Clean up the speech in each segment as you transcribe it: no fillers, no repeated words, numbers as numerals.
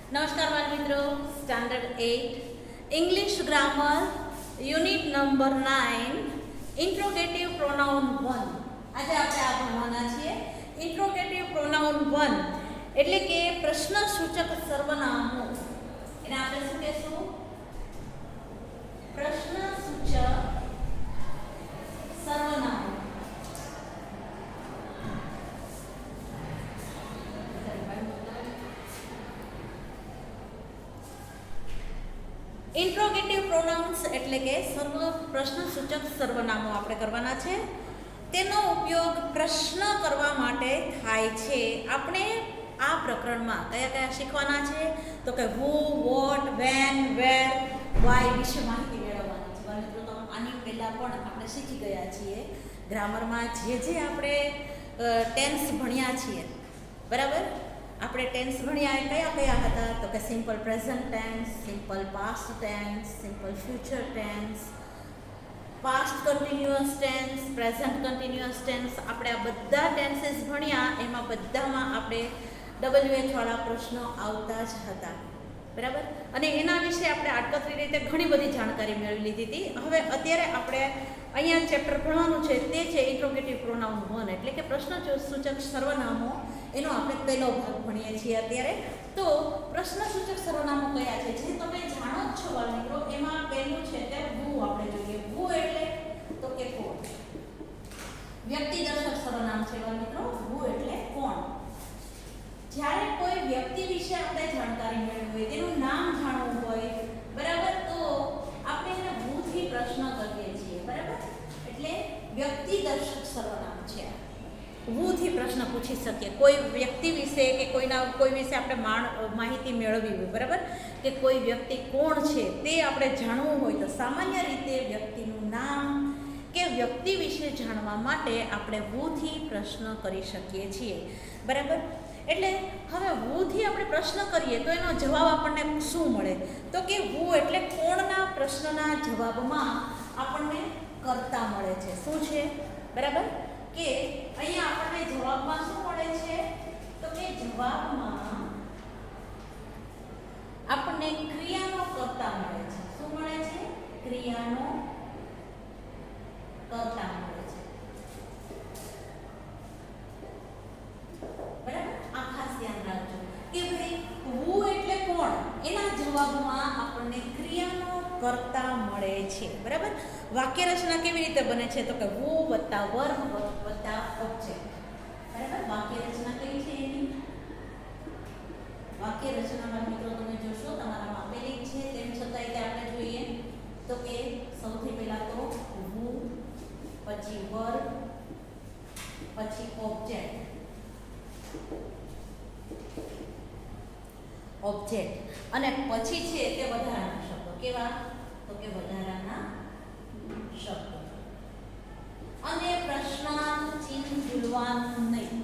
નમસ્કાર બાળ મિત્રો, standard 8 English grammar unit number 9 interrogative pronoun 1. આજે આપણે આ ભણવાના છીએ. ઇન્ટ્રોગેટિવ પ્રોનાઉન 1 એટલે કે પ્રશ્નસૂચક સર્વનામો. એને આપણે શું કહેશું? પ્રશ્નસૂચક સર્વનામો. ઇન્ટ્રોગેટિવ પ્રોનાઉન્સ એટલે કે પ્રશ્નસૂચક સર્વનામો આપણે કરવાના છે. તેનો ઉપયોગ પ્રશ્ન કરવા માટે થાય છે. આપણે આ પ્રકરણમાં કયા કયા શીખવાના છે? તો કે હુ, વોટ, વેન, વેર, વાય વિશે માહિતી મેળવવાની છે. મિત્રો તો આની પહેલાં પણ આપણે શીખી ગયા છીએ. ગ્રામરમાં જે આપણે ટેન્સ ભણ્યા છીએ, બરાબર? આપણે ટેન્સ ભણ્યા એ કયા કયા હતા? તો કે simple present tense, simple past tense, simple future tense, past continuous tense, present continuous tense. આપણે આ બધા ટેન્સીસ ભણ્યા, એમાં બધામાં આપણે WH વાળા પ્રશ્નો આવતા જ હતા, બરાબર? અને એના વિશે આપણે આડકતરી રીતે ઘણી બધી જાણકારી મેળવી લીધી હતી. હવે અત્યારે આપણે અહીંયા ચેપ્ટર ભણવાનું છે તે છે ઇન્ટ્રોગેટિવ પ્રોનાઉન 1 એટલે કે પ્રશ્નસૂચક સર્વનામો. એનો આપણે પહેલો ભાગ ભણીએ છીએ અત્યારે. તો પ્રશ્નસૂચક સર્વનામો કયા છે જે તમે જાણો જ છો બાળ મિત્રો? એમાં પહેલું છે તે હુ. આપણે જોઈએ હુ એટલે તો કે કોણ. વ્યક્તિદર્શક સર્વનામ છે બાળ મિત્રો. હુ એટલે કોણ. જ્યારે કોઈ વ્યક્તિ વિશે આપણે જાણકારી મેળવવી હોય, તેનું નામ જાણવું હોય, બરાબર, તો આપણે એને હુ થી પ્રશ્ન કરીએ છીએ, બરાબર? એટલે વ્યક્તિદર્શક સર્વનામ છે. હુ થી પ્રશ્ન પૂછી શકીએ કોઈ વ્યક્તિ વિશે કે કોઈ વિશે આપણે માહિતી મેળવવી હોય, બરાબર? કે કોઈ વ્યક્તિ કોણ છે તે આપણે જાણવું હોય તો સામાન્ય રીતે વ્યક્તિનું નામ કે વ્યક્તિ વિશે જાણવા માટે આપણે હુ થી પ્રશ્ન કરી શકીએ છીએ, બરાબર? એટલે હવે હુ થી આપણે પ્રશ્ન કરીએ તો એનો જવાબ આપણને શું મળે? તો કે હુ એટલે કોણના પ્રશ્નના જવાબમાં આપણને કર્તા મળે છે. શું છે? બરાબર? કે અહીંયા આપણને જવાબમાં શું મળે છે? તો કે જવાબમાં આપણને ક્રિયાનો કર્તા મળે છે. શું મળે છે? ક્રિયાનો કર્તા મળે છે, બરાબર? આ ખાસ ધ્યાન રાખજો કે ભાઈ હુ એટલે કોણ, એના જવાબમાં આપણને ક્રિયાનો કર્તા મળે છે, બરાબર? વાક્ય રચના કેવી રીતે બને છે? તો કે હુ વત્તા વર્બ વત્તા ઓબ્જેક્ટ, બરાબર? વાક્ય રચના કઈ છે એની? વાક્ય રચનામાં મિત્રો તમે જોશો તમારામાં આપેલી છે, તેમ છતાંય તે આપણે જોઈએ તો કે સૌથી પહેલા તો હુ, પછી વર્બ, પછી ઓબ્જેક્ટ અને પછી છે તે વધારાના શબ્દો. કેવા? તો કે વધારાના શબ્દો. અને પ્રશ્નાર્થ ચિહ્ન ભૂલવાનું નહીં,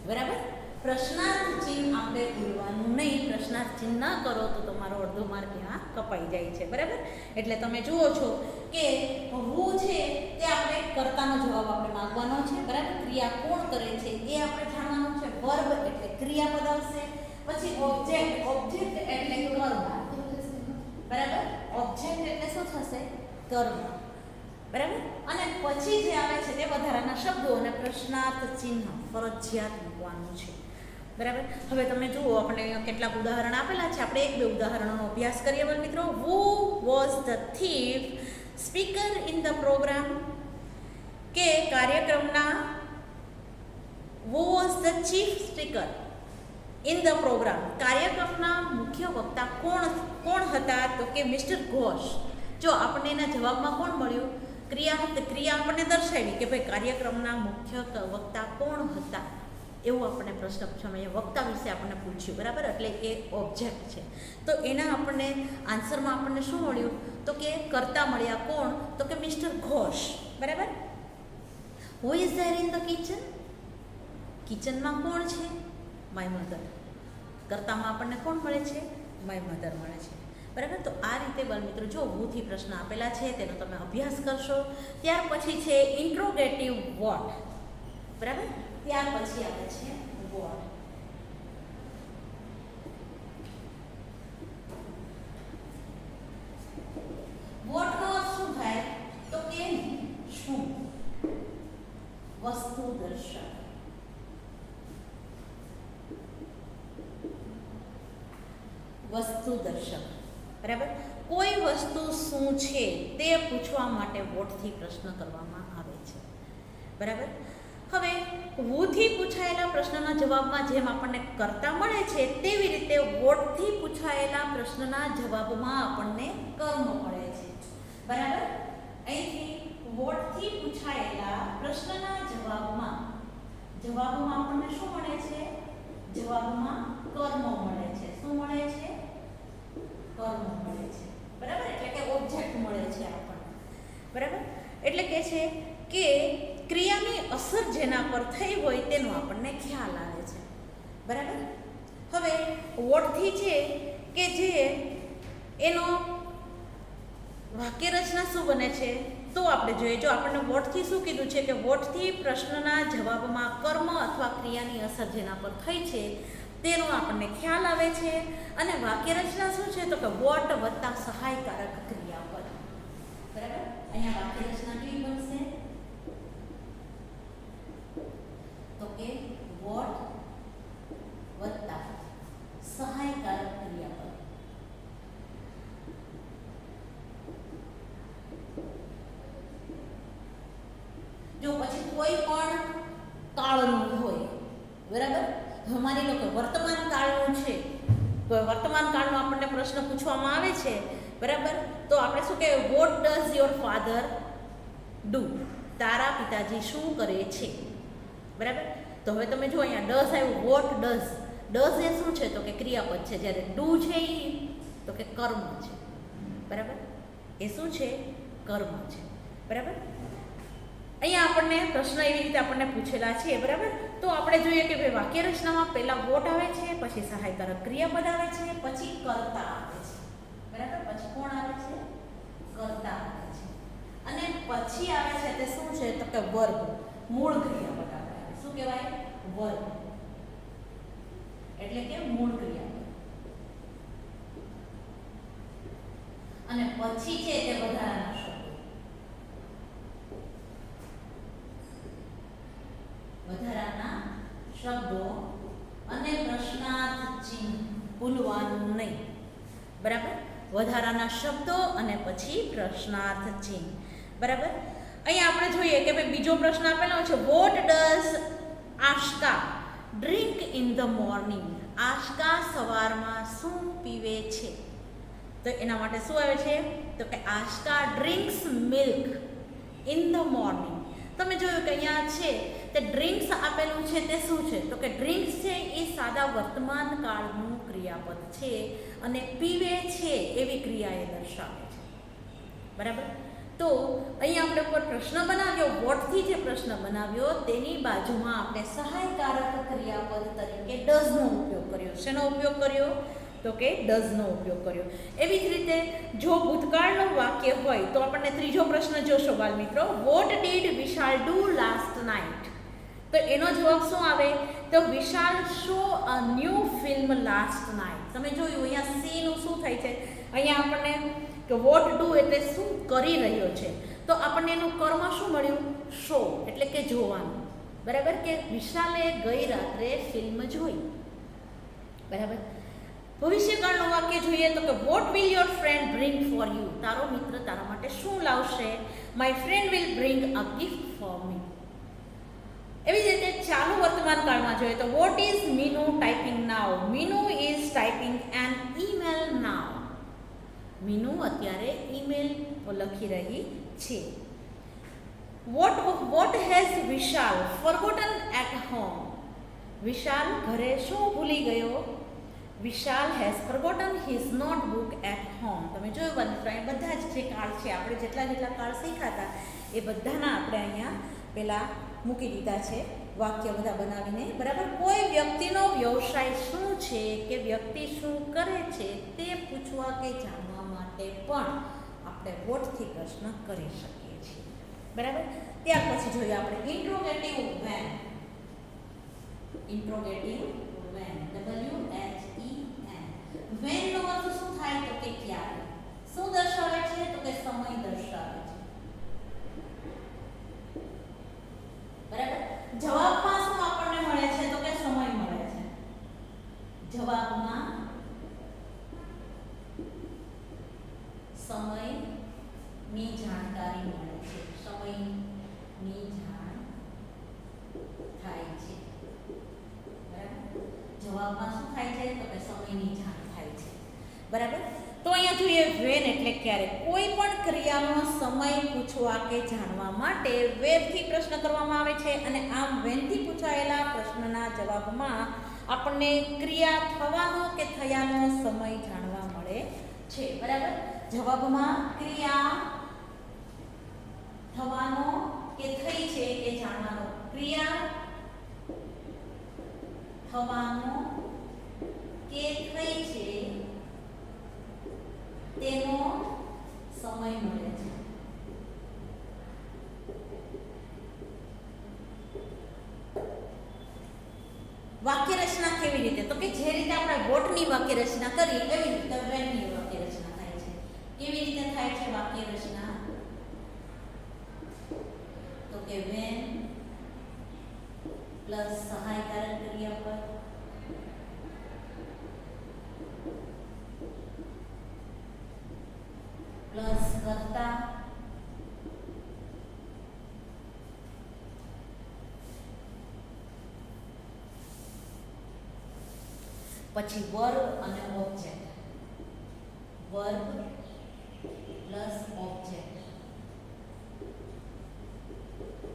બરાબર? પ્રશ્નાર્થ ચિહ્ન આપણે ભૂલવાનું નહીં. પ્રશ્નાર્થ ચિહ્ન ન કરો તો તમારો અડધો માર્ક ત્યાં કપાઈ જાય છે, બરાબર? એટલે તમે જુઓ છો કે હુ છે તે આપણે કર્તાનો જવાબ આપણે માંગવાનો છે, બરાબર? ક્રિયા કોણ કરે છે એ આપણે જાણવાનું છે. વર્બ એટલે ક્રિયાપદ આવશે. પછી ઓબ્જેક્ટ એટલે કર્મ, બરાબર? ઓબ્જેક્ટ એટલે શું થશે? કર્મ, બરાબર? અને પછી જે આવે છે તે વધારાના શબ્દો અને પ્રશ્નાર્થ ચિહ્ન ફરજિયાત મૂકવાનું છે, બરાબર? હવે તમે જુઓ આપણે અહીંયા કેટલાક ઉદાહરણ આપેલા છે. આપણે એક બે ઉદાહરણોનો અભ્યાસ કરીએ બોલ મિત્રો. Who was the thief speaker in the program. કે કાર્યક્રમના who was the chief speaker in the program. કાર્યક્રમના મુખ્ય વક્તા કોણ હતા? તો કે મિસ્ટર ઘોષ. જો આપણને એના જવાબમાં કોણ મળ્યું? ક્રિયા આપણને દર્શાવી કે ભાઈ કાર્યક્રમના મુખ્ય વક્તા કોણ હતા, એવું આપણને પ્રશ્ન પૂછવામાં વક્તા વિશે આપણને પૂછ્યું, બરાબર? એટલે એ ઓબ્જેક્ટ છે. તો એના આપણને આન્સરમાં આપણને શું મળ્યું? તો કે કર્તા મળ્યા. કોણ? તો કે મિસ્ટર ઘોષ, બરાબર? Who is there in the kitchen. કિચનમાં કોણ છે? My mother. કર્તામાં આપણને કોણ મળે છે? માય મધર મળે છે, બરાબર? તો આ રીતે બાળ મિત્રો જો હુ થી પ્રશ્ન આપેલા છે તેનો તમે અભ્યાસ કરશો. ત્યાર પછી છે ઇન્ટ્રોગેટિવ વોટ, બરાબર? ત્યાર પછી આવે છે વોટ. વસ્તુ દર્શક. બરાબર. કોઈ વસ્તુ શું છે તે પૂછવા માટે વોટથી પ્રશ્ન કરવામાં આવે છે. બરાબર. હવે હુથી પૂછાયેલા પ્રશ્નના જવાબમાં જેમ આપણને કર્તા મળે છે તેવી રીતે વોટથી પૂછાયેલા પ્રશ્નના જવાબમાં આપણને કર્મ મળે છે. બરાબર. અહીંથી વોટથી પૂછાયેલા પ્રશ્નના જવાબમાં આપણને શું મળે છે? જવાબમાં કર્મ મળે છે. શું મળે છે? કર્મ મળે છે. બરાબર. એટલે કે ઓબ્જેક્ટ મળે છે આપણને. બરાબર. એટલે કે છે કે ક્રિયાની અસર જેના પર થઈ હોય તેનો આપણને ખ્યાલ આવે છે. બરાબર. હવે વોટથી છે કે જે એનો વાક્ય રચના શું બને છે તો આપણે જોઈએ. જો આપણને વોટથી શું કીધું છે કે વોટથી પ્રશ્નના જવાબમાં કર્મ અથવા ક્રિયાની અસર જેના પર થઈ છે તેનો આપણને ખ્યાલ આવે છે. અને વાક્ય રચના શું છે તો કે વોટ વત્તા સહાયકારક ક્રિયાપદ. બરાબર. અહીંયા વાક્ય રચના કેવી બનશે તો કે વોટ વત્તા સહાયકારક ક્રિયાપદ. જો પછી કોઈ પણ કાળનું હોય. બરાબર. માની લો કે વર્તમાન કાળનું છે તો વર્તમાન કાળનો આપણને પ્રશ્ન પૂછવામાં આવે છે. બરાબર. તો આપણે શું કહેવાય? What does your father do? તારા પિતાજી શું કરે છે? બરાબર. તો હવે તમે જો અહીંયા ડઝ આવ્યું. What does. ડઝ એ શું છે તો કે ક્રિયાપદ છે, જ્યારે ડુ છે એ તો કે કર્મ છે. બરાબર. એ શું છે? કર્મ છે. બરાબર. અહીંયા આપણને પ્રશ્ન એવી રીતે આપણને પૂછેલા છે. બરાબર. તો આપણે જોઈએ કે ભાઈ વાક્ય રચનામાં પહેલા વોટ આવે છે, પછી સહાયકારક ક્રિયાપદ આવે છે, પછી કર્તા આવે છે. બરાબર. પછી કોણ આવે છે? કર્તા આવે છે. અને પછી આવે છે તે શું છે તો કે વર્બ. મૂળ ક્રિયાપદ આવે. શું કહેવાય? વર્બ. એટલે કે મૂળ ક્રિયાપદ. અને પછી છે તે વધારાના શબ્દો. વધારાના શબ્દો અને પ્રશ્નાર્થ ચિહ્ન ભૂલવાનું નહીં. બરાબર. વધારાના શબ્દો અને પછી પ્રશ્નાર્થ ચિહ્ન. બરાબર. અહીંયા આપણે જોઈએ કે ભાઈ બીજો પ્રશ્ન આપેલો છે. What does Aashka drink in the morning? Aashka સવારમાં શું પીવે છે? તો એના માટે શું આવે છે તો કે Aashka drinks milk in the morning. તમે જોયું કે અહીંયા છે તે ડ્રિંક્સ આપેલું છે તે શું છે તો કે ડ્રિંક્સ છે એ સાદા વર્તમાન કાળનું ક્રિયાપદ છે અને પીવે છે એવી ક્રિયા એ દર્શાવે છે. બરાબર. તો અહીંયા આપણે ઉપર પ્રશ્ન બનાવ્યો. વોટથી જે પ્રશ્ન બનાવ્યો તેની બાજુમાં આપણે સહાયકારક ક્રિયાપદ તરીકે ડઝનો ઉપયોગ કર્યો. શેનો ઉપયોગ કર્યો તો કે ડઝનો ઉપયોગ કર્યો. એવી જ રીતે જો ભૂતકાળનું વાક્ય હોય તો આપણને ત્રીજો પ્રશ્ન જોશો બાળ મિત્રો. What did Vishal do last night? તો એનો જવાબ શું આવે તો Vishal saw a new film last night. તમે જોયું અહીંયા સી નું શું થાય છે? અહીંયા આપણને કે વોટ ડુ એટલે શું કરી રહ્યો છે, તો આપણને એનું કર્મ શું મળ્યું? શો એટલે કે જોવાનું. બરાબર. કે વિશાલે ગઈ રાત્રે ફિલ્મ જોઈ. બરાબર. ભવિષ્યકાળનું વાક્ય જોઈએ તો કે what will your friend bring for you? તારો મિત્ર તારા માટે શું લાવશે? My friend will bring a gift for me. એવી જ રીતે ચાલુ વર્તમાન કાળમાં જોઈએ તો what is Minu typing now? Minu is typing an email now. Minu અત્યારે ઈમેલ લખી રહી છે. What has Vishal forgotten at home? Vishal ઘરે શું ભૂલી ગયો? Vishal has forgotten his notebook at home. તમે જોયું બધા જ જે કાળ છે આપણે જેટલા કાળ શીખાતા એ બધાના આપણે અહીંયા પહેલાં મૂકી દીધા છે વાક્ય બધા બનાવીને. બરાબર. કોઈ વ્યક્તિનો વ્યવસાય શું છે કે વ્યક્તિ શું કરે છે તે પૂછવા કે જાણવા માટે પણ આપણે વોટથી પ્રશ્ન કરી શકીએ છીએ. બરાબર. ત્યાર પછી જોઈએ આપણે interrogative when. Interrogative when WHEN. વેનનો અર્થ શું થાય તો કે ક્યારે. શું દર્શાવે છે તો કે સમય દર્શાવે છે. બરાબર. જવાબમાં શું આપણને મળે છે તો કે સમય મળે છે. જવાબમાં સમયની જાણકારી મળે છે, સમયની જાણ થાય છે, બરાબર. જવાબમાં શું થાય છે તો કે સમયની જાણ થાય છે, બરાબર. તો અહીંયા જોઈએ વેન એટલે ક્યારે. કોઈ પણ ક્રિયાનો સમય પૂછવા કે જાણવા માટે વેરથી પ્રશ્ન કરવામાં આવે છે અને આમ વેનથી પૂછાયેલા પ્રશ્નના જવાબમાં આપણને ક્રિયા થવાનો કે થયાનો સમય જાણવા મળે છે, બરાબર. જવાબમાં ક્રિયા થવાનો કે થઈ છે એ જાણવાનો, ક્રિયા થવાનો કે થઈ છે તેનો સમય મળે છે. વાક્ય રચના કેવી રીતે તો કે જે રીતે આપણે વોટની વાક્ય રચના કરી એવી રીતે વેનની વાક્ય રચના થાય છે. કેવી રીતે થાય છે વાક્ય રચના તો કે વેન પ્લસ સહાયકારક ક્રિયાપદ પ્લસ કર્તા પછી વર્બ અને object, verb plus object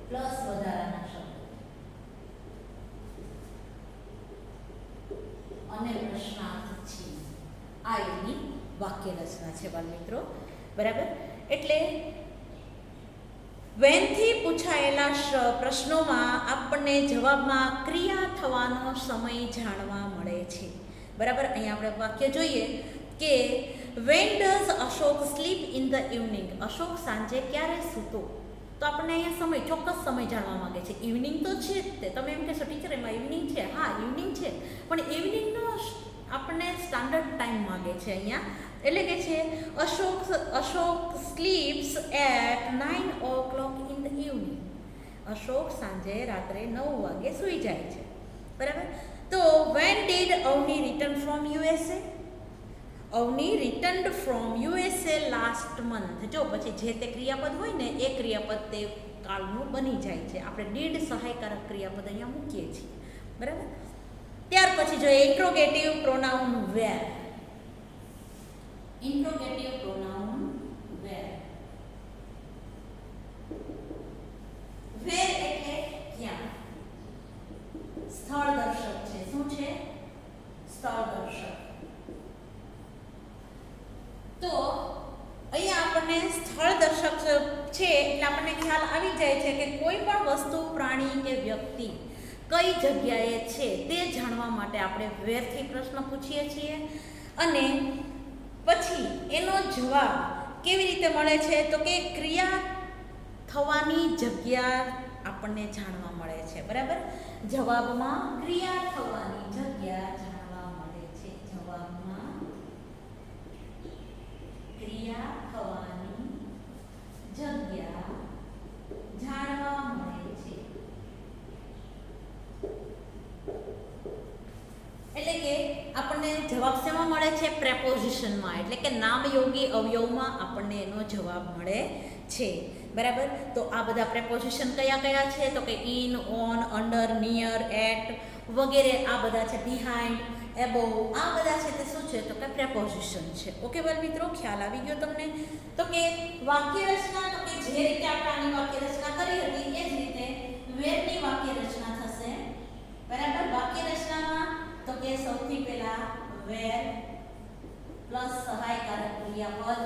plus વધારાના શબ્દો અને પ્રશ્નાર્થ છે. આ એની વાક્ય રચના છે બાળ મિત્રો, બરાબર. એટલે વેનથી પૂછાયેલા પ્રશ્નોમાં આપણને જવાબમાં ક્રિયા થવાનો સમય જાણવા મળે છે, બરાબર. અહીંયા આપણે વાક્ય જોઈએ કે when does Ashok slip in the evening. Ashok સાંજે ક્યારે સૂતો, તો આપણને અહીંયા સમય, ચોક્કસ સમય જાણવા માંગે છે. ઇવનિંગ તો છે જ તે, તમે એમ કહેશો ટીચર એમાં ઇવનિંગ છે, હા ઇવનિંગ છે, પણ ઇવનિંગનો આપણને સ્ટાન્ડર્ડ ટાઈમ માંગે છે અહીંયા. એટલે કે છે Ashok sleeps at 9 o'clock in the evening. Ashok સાંજે રાત્રે 9 વાગે સૂઈ જાય છે, બરાબર. તો when did Avani return from USA. Avani returned from USA last month. જો પછી જે તે ક્રિયાપદ હોય ને એ ક્રિયાપદ તે કાળનું બની જાય છે. આપણે ડીડ સહાયકારક ક્રિયાપદ અહીંયા મૂકીએ છીએ, બરાબર. ત્યાર પછી જોઈએ ઇન્ટ્રોગેટિવ પ્રોનાઉન વેર. ઇન્ટ્રોગેટિવ પ્રોનાઉન વેર. વેર એટલે ક્યાં, સ્થળ દર્શક છે. શું છે? સ્થળ દર્શક. તો અહીંયા આપણને સ્થળ દર્શક છે એટલે આપણને ખ્યાલ આવી જાય છે કે કોઈ પણ વસ્તુ, પ્રાણી કે વ્યક્તિ કઈ જગ્યાએ છે તે જાણવા માટે આપણે વેરથી પ્રશ્ન પૂછીએ છીએ અને પછી એનો જવાબ કેવી રીતે મળે છે તો કે ક્રિયા થવાની જગ્યા આપણને જાણવા મળે છે, બરાબર. જવાબમાં ક્રિયા થવાની જગ્યા જાણવા મળે છે. જવાબમાં ક્રિયા થવાની જગ્યા જાણવા મળે છે. એટલે કે આપણને જવાબ શેમાં મળે છે? પ્રેપોઝિશનમાં, એટલે કે નામયોગી અવયવમાં આપણને એનો જવાબ મળે છે, બરાબર. તો આ બધા પ્રેપોઝિશન કયા કયા છે તો કે in, on, under, near, at વગેરે આ બધા છે. બિહાઇન્ડ, એબોવ આ બધા છે તે શું છે તો કે પ્રેપોઝિશન છે. ઓકે બાળ મિત્રો, ખ્યાલ આવી ગયો તમને? તો કે વાક્ય રચના, તો કે જે રીતે આપણે આની વાક્ય રચના કરી હતી એ જ રીતે વેરની વાક્ય રચના થશે, બરાબર. વાક્ય રચનામાં તો કે સૌથી પહેલા વેર પ્લસ સહાયકારક ક્રિયાપદ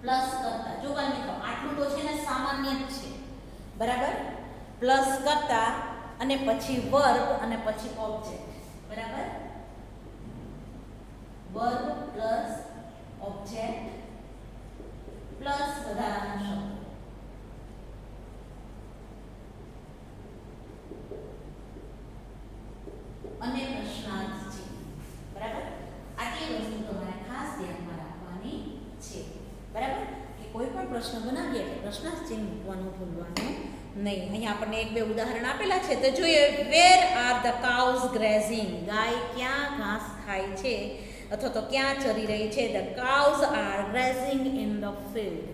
પ્લસ કરતા. જો બાળ મિત્રો આટલું તો છે ને સામાન્ય જ છે, બરાબર. પ્લસ કરતા અને પછી વર્બ અને પછી ઓબ્જેક્ટ, બરાબર. વર્બ પ્લસ ઓબ્જેક્ટ પ્લસ વધારાના શબ્દો અને પ્રશ્નાર્થ છે, બરાબર. આટલી વસ્તુ તમારે ખાસ ધ્યાનમાં રાખવાની છે, બરાબર. કે કોઈ પણ પ્રશ્ન બનાવીએ એટલે પ્રશ્નાર્થ ચિહ્ન મૂકવાનું ભૂલવાનું નહીં. અહીંયા આપણને એક બે ઉદાહરણ આપેલા છે તો જોઈએ. Where are the cows grazing. ગાય ક્યાં ઘાસ ખાય છે અથવા તો ક્યાં ચરી રહી છે? The cows are grazing in the field.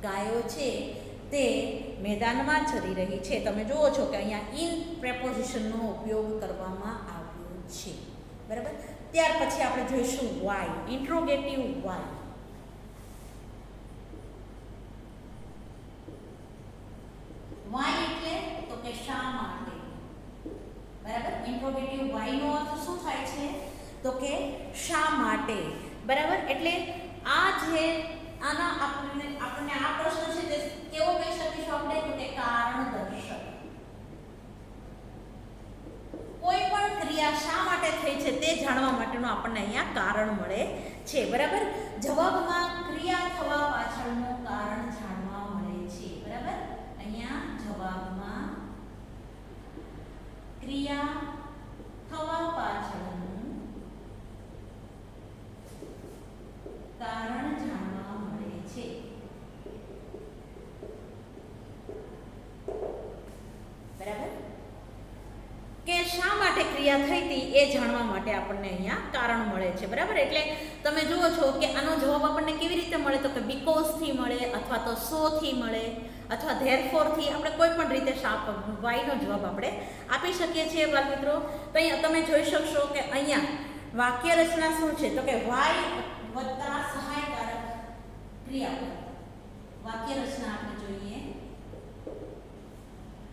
ગાયો છે તે મેદાનમાં ચરી રહી છે. તમે જુઓ છો કે અહીંયા ઇન પ્રેપોઝિશનનો ઉપયોગ કરવામાં આવ્યો છે. બરાબર. ત્યાર પછી આપણે જોઈશું વાય, ઇન્ટ્રોગેટિવ વાય. વાય એટલે તો કે શા માટે. બરાબર. ઇન્ટ્રોગેટિવ વાય નો અર્થ શું થાય છે? તો કે શા માટે. બરાબર. એટલે આ જે આના આપણને આ પ્રશ્ન છે તે કેવો કહી શકીશું આપણે? તો કે કારણ દર્શક. કોઈ પણ ક્રિયા શા માટે થઈ છે તે જાણવા માટેનું આપણને અહીંયા કારણ મળે છે. બરાબર. જવાબમાં ક્રિયા થવા પાછળનું કારણ જાણવા મળે છે. બરાબર. અહીંયા જવાબમાં ક્રિયા થવા પાછળનું કારણ જાણવા મળે છે. બરાબર. કે શા માટે ક્રિયા થઈ હતી એ જાણવા માટે આપણને અહીંયા કારણ મળે છે. બરાબર. એટલે તમે જુઓ છો કે આનો જવાબ આપણને કેવી રીતે મળે? તો કે બીકોઝ થી મળે, અથવા તો સો થી મળે, અથવા ધેરફોર થી. આપણે કોઈ પણ રીતે વાય નો જવાબ આપણે આપી શકીએ છીએ બાળ મિત્રો. તો અહીંયા તમે જોઈ શકશો કે અહીંયા વાક્ય રચના શું છે? તો કે વાય વત્તા સહાયકારક ક્રિયાપદ. વાક્ય રચના આપણે જોઈએ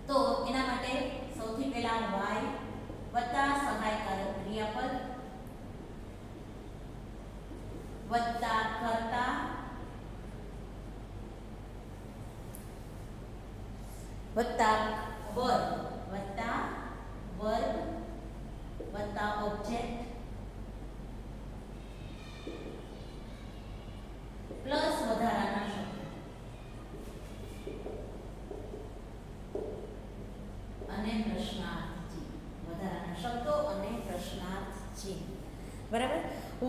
તો એના માટે સૌથી પહેલા વાય વત્તા સહાયકારક ક્રિયાપદ વત્તા કર્તા વત્તા વર્ગ વત્તા ઓબ્જેક્ટ પ્લસ વધારાના શબ્દો અને પ્રશ્નાર્થ ચિહ્ન. વધારાના શબ્દો અને પ્રશ્નાર્થ ચિહ્ન. બરાબર.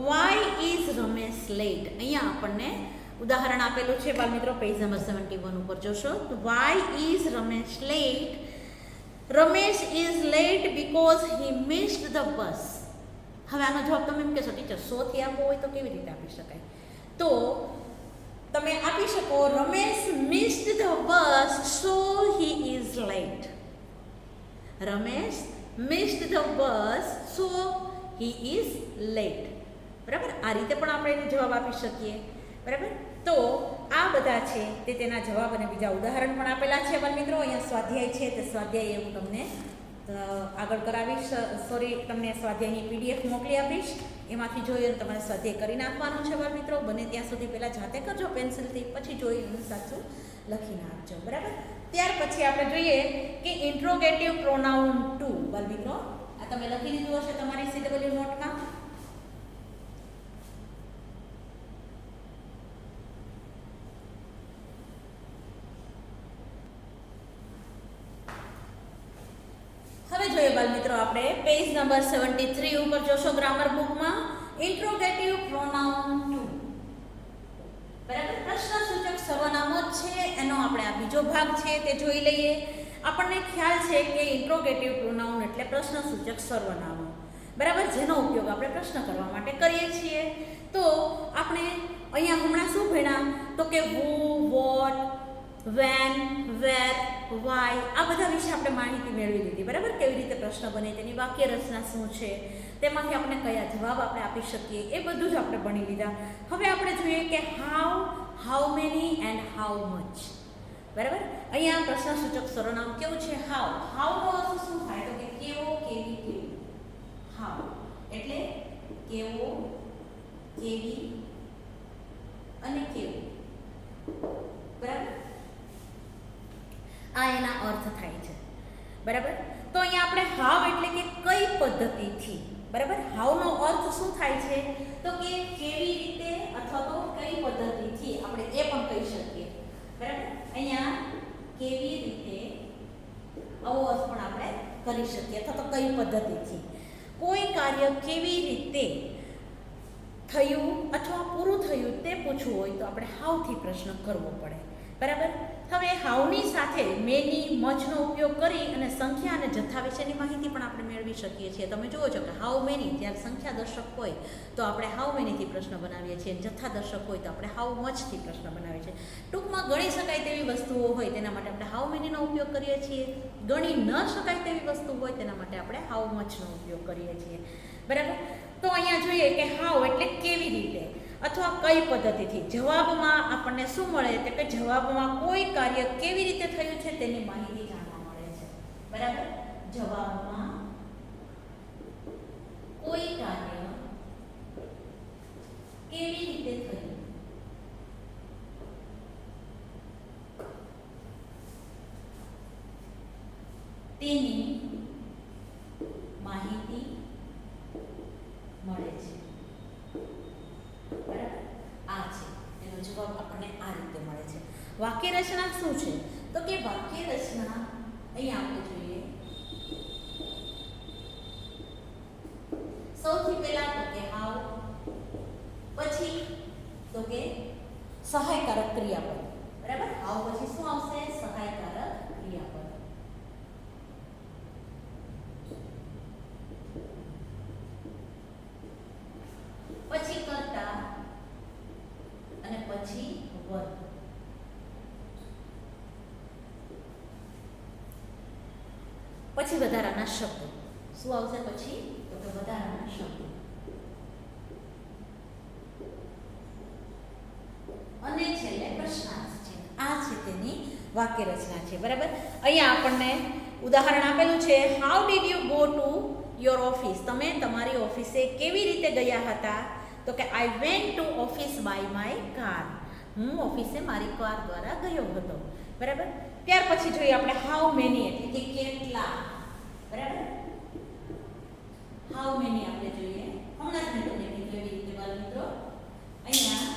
Why is Ramesh late. અહીંયા આપણને ઉદાહરણ આપેલું છે બાળ મિત્રો, પેજ નંબર 71 ઉપર જોશો. Why is Ramesh late? Ramesh is late because he missed the bus. હવે આનો જવાબ તમે એમ કહેશો ટીચર 100 થી આપવો હોય તો કેવી રીતે આપી શકાય? તો તમે આપી શકો Ramesh missed the bus so he is late. Ramesh missed the bus so he is late. બરાબર. આ રીતે પણ આપણે એનો જવાબ આપી શકીએ. બરાબર. તો આ બધા છે તે તેના જવાબ અને બીજા ઉદાહરણ પણ આપેલા છે બાળ મિત્રો. અહીંયા સ્વાધ્યાય છે તે સ્વાધ્યાય હું તમને આગળ કરાવીશ. તમને સ્વાધ્યાયની પીડીએફ મોકલી આપીશ. એમાંથી જોઈ અને તમારે સ્વાધ્યાય કરી નાખવાનું છે બાળ મિત્રો. બને ત્યાં સુધી પહેલાં જાતે કરજો પેન્સિલથી, પછી જોઈ અને સાચું લખી નાખજો. બરાબર. ત્યાર પછી આપણે જોઈએ કે ઇન્ટ્રોગેટિવ પ્રોનાઉન ટુ. બાળ મિત્રો આ તમે લખી દીધું હશે તમારી CW નોટમાં. હવે જોઈએ બાળ મિત્રો આપણે પેજ નંબર 73 ઉપર જોશો ગ્રામર બુકમાં ઇન્ટ્રોગેટિવ પ્રોનાઉન ટુ. બરાબર. પ્રશ્નસૂચક સર્વનામો છે એનો આપણે આ બીજો ભાગ છે તે જોઈ લઈએ. આપણને ખ્યાલ છે કે ઇન્ટ્રોગેટિવ પ્રોનાઉન એટલે પ્રશ્નસૂચક સર્વનામો. બરાબર. જેનો ઉપયોગ આપણે પ્રશ્ન કરવા માટે કરીએ છીએ. તો આપણે અહીંયા હમણાં શું ભણ્યા? તો કે who, what, when, where, why આ બધા વિશે આપણે માહિતી મેળવી લીધી. બરાબર. કેવી રીતે પ્રશ્ન બને, તેની વાક્ય રચના શું છે, તેમાંથી આપણે કયા જવાબ આપણે આપી શકીએ, એ બધું જ આપણે ભણી લીધા. હવે આપણે જોઈએ કે how many and how much. બરાબર. અહીંયા પ્રશ્નસૂચક સર્વનામ કેવું છે? હાઉ નો અર્થ શું થાય? તો કે કેવો, કેવી, કેવું. હાઉ એટલે કેવો, કેવી અને કેવું. બરાબર. આ એના અર્થ થાય છે. બરાબર. તો અહીંયા આપણે હાવ એટલે કે કઈ પદ્ધતિથી. બરાબર. હાવનો અર્થ શું થાય છે? તો કે કેવી રીતે અથવા તો કઈ પદ્ધતિથી આપણે એ પણ કહી શકીએ. બરાબર. અહીંયા કેવી રીતે આવો અર્થ પણ આપણે કરી શકીએ અથવા તો કઈ પદ્ધતિથી. કોઈ કાર્ય કેવી રીતે થયું અથવા પૂરું થયું તે પૂછવું હોય તો આપણે હાવથી પ્રશ્ન કરવો પડે. બરાબર. હવે હાઉની સાથે મેની મચનો ઉપયોગ કરી અને સંખ્યા અને જથ્થા વિશેની માહિતી પણ આપણે મેળવી શકીએ છીએ. તમે જુઓ છો કે હાઉ મેની જ્યારે સંખ્યા દર્શક હોય તો આપણે હાઉ મેનીથી પ્રશ્ન બનાવીએ છીએ, જથ્થા દર્શક હોય તો આપણે હાઉ મચથી પ્રશ્ન બનાવીએ છીએ. ટૂંકમાં ગણી શકાય તેવી વસ્તુઓ હોય તેના માટે આપણે હાઉ મેનીનો ઉપયોગ કરીએ છીએ. ગણી ન શકાય તેવી વસ્તુ હોય તેના માટે આપણે હાઉ મચનો ઉપયોગ કરીએ છીએ. બરાબર. તો અહીંયા જોઈએ કે હાઉ એટલે કેવી રીતે અથવા કઈ પદ્ધતિથી. જવાબમાં આપણને શું મળે છે કે જવાબમાં કોઈ કાર્ય કેવી રીતે થયું છે તેની માહિતી જાણવા મળે છે. બરાબર. જવાબમાં કોઈ કાર્ય કેવી રીતે થયું તેની માહિતી મળે છે. બરાબર. આ છે એનો જવાબ આપણને આ રીતે મળે છે. વાક્ય રચના શું છે તો કે વાક્ય રચના અહીંયા આપણે જોઈએ સૌથી પહેલા તો કે હાઉ, પછી તો કે સહાયકારક ક્રિયાપદ. બરાબર. હાઉ પછી શું આવશે? સહાયકારક ક્રિયાપદ. પછી કર્તા અને પછી વર્ગ. પછી વધારાના શબ્દો. શું આવશે પછી? તો કે વધારાના શબ્દો. અને છેલ્લે પ્રશ્નાર્થ છે. આ છે તેની વાક્ય રચના છે. બરાબર. અહીંયા આપણને ઉદાહરણ આપેલું છે. How did you go to your office? તમે તમારી ઓફિસે કેવી રીતે ગયા હતા? તો કે I went to office by my car. હું ઓફિસે મારી કાર દ્વારા ગયો હતો. બરાબર. ત્યાર પછી જોઈએ આપણે હાઉ મેની એટલે કે કેટલા. બરાબર. હાઉ મેની આપણે જોઈએ. હમણાં જ મેં તમને કીધું એવી રીતે બાળ મિત્રો. અહીંયા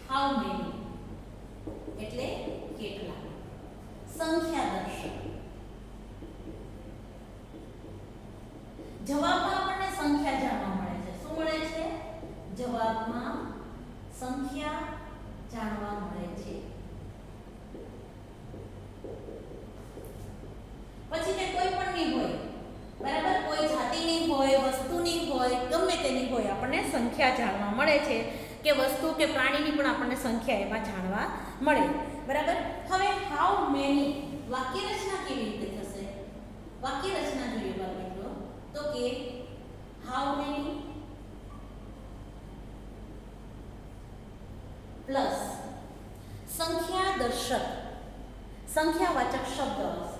હાઉ મેની એટલે કેટલા. સંખ્યા દર્શક. જવાબમાં આપણને સંખ્યા જાણવા મળે છે. શું મળે છે? જવાબમાં સંખ્યા જાણવા મળે છે. પછી તે કોઈ પણ ની હોય. બરાબર. કોઈ જાતિની હોય, વસ્તુની હોય, ગમે તેની હોય, આપણને સંખ્યા જાણવા મળે છે. કે વસ્તુ કે પ્રાણીની પણ આપણને સંખ્યા એમાં જાણવા મળે. બરાબર. હવે હાઉ મેની વાક્ય રચના કેવી રીતે થશે? વાક્ય રચના જોઈએ બાળ મિત્રો. તો કે હાઉ મેની પ્લસ સંખ્યા દર્શક સંખ્યાવાચક શબ્દ હશે.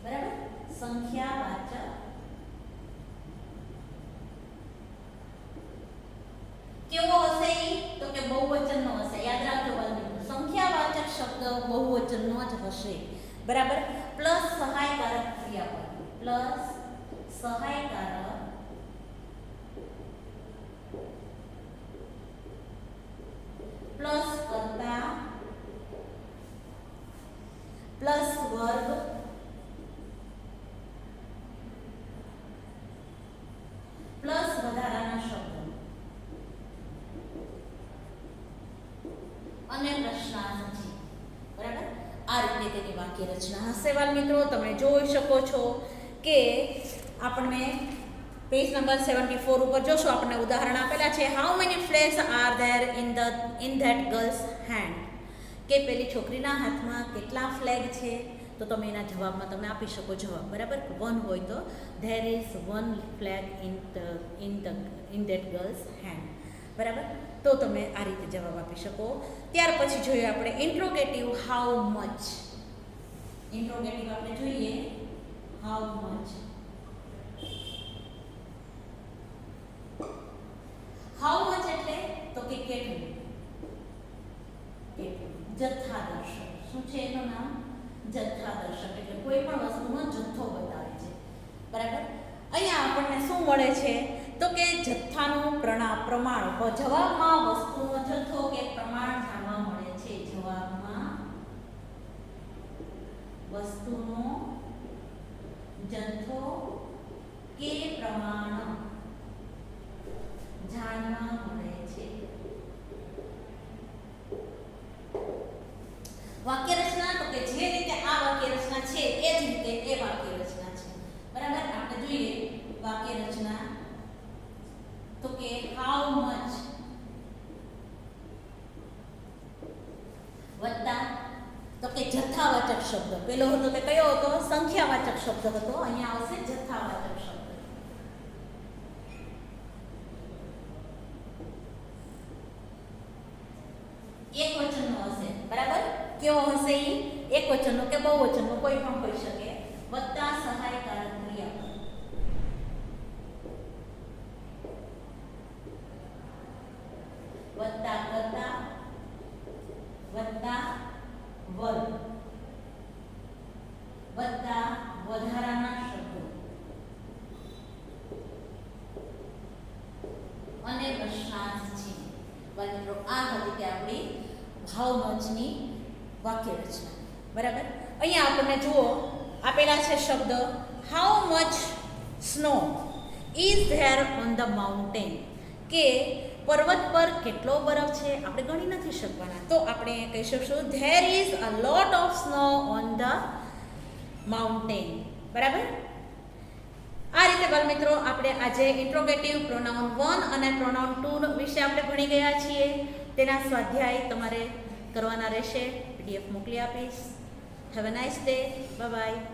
બરાબર. સંખ્યાવાચક કેવો હશે? તો કે બહુવચનનો હશે. યાદ રાખજો બાળ મિત્રો. સંખ્યાવાચક શબ્દ બહુવચનનો જ હશે. બરાબર. પ્લસ સહાયકારક ક્રિયાપદ. પ્લસ સહાયકારક પ્લસ કર્તા પ્લસ વર્ગ પ્લસ વધારાના શબ્દો અને પ્રશ્નાર્થ છે. બરાબર. આ રીતે તેની વાક્ય રચના હશે. બાળ મિત્રો તમે જોઈ શકો છો કે આપણને પેજ નંબર 74 ઉપર જોશો આપણને ઉદાહરણ આપેલા છે. How many flags are there in that girls hand? કે પેલી છોકરીના હાથમાં કેટલા ફ્લેગ છે? તો તમે એના જવાબમાં તમે આપી શકો જવાબ. બરાબર. 1 હોય તો there is 1 flag in that girls hand. બરાબર. તો તમે આ રીતે જવાબ આપી શકો. ત્યાર પછી જોઈએ આપણે ઇન્ટ્રોગેટિવ હાઉ મચ. ઇન્ટ્રોગેટિવ આપણે જોઈએ હાઉ મચ. હાઉ મચ એટલે તો કે કેટલું. કેટલું. જથ્થા દર્શક. શું છે એનું નામ? જથ્થા દર્શક. એટલે કોઈ પણ વસ્તુનો જથ્થો બતાવે છે. બરાબર. અહીંયા આપણને શું મળે છે તો કે જથ્થાનું પ્રમાણ. જવાબમાં વસ્તુનો જથ્થો કે પ્રમાણ જાણવા મળે છે. જવાબમાં વસ્તુનો જથ્થો કે પ્રમાણ જાણવા મળે છે. વાક્ય રચના તો કે જે રીતે આ વાક્ય રચના છે એ જ રીતે એ વાક્ય રચના છે. બરાબર. આપણે જોઈએ વાક્ય રચના તો કે હાઉ મચ વત્તા તો કે જથ્થાવાચક શબ્દ. પેલો હતો તે કયો હતો? સંખ્યાવાચક શબ્દ હતો. અહીંયા આવશે જથ્થાવાચક શબ્દ. એક વચનનો હશે. બરાબર. કેવો હશે ઈ? એક વચનનો કે બહુવચનનો કોઈ પણ હોઈ શકે. વત્તા સહાયકારક ક્રિયાપદ. વત્તા કરતા વત્તા વર્ગ વત્તા વધારાના શબ્દો અને પ્રશ્નાર્થ છે. મિત્રો આ હતી કે આપણી હાઉ મચની વાક્ય રચના. બરાબર. અહીંયા આપણને જુઓ આપેલા છે શબ્દ how much snow is there on the mountain, કે પર્વત પર કેટલો બરફ છે. આપણે ગણી નથી શકવાના, તો આપણે કહી શકશું there is a lot of snow on the mountain. બરાબર. આ રીતે બાળ મિત્રો આપણે આજે ઇન્ટ્રોગેટિવ પ્રોનાઉન 1 અને પ્રોનાઉન 2 વિશે આપણે ભણી ગયા છીએ. તેના સ્વાધ્યાય તમારે કરવાના રહેશે. PDF મોકલી આપીશ. Have a nice day. Bye bye.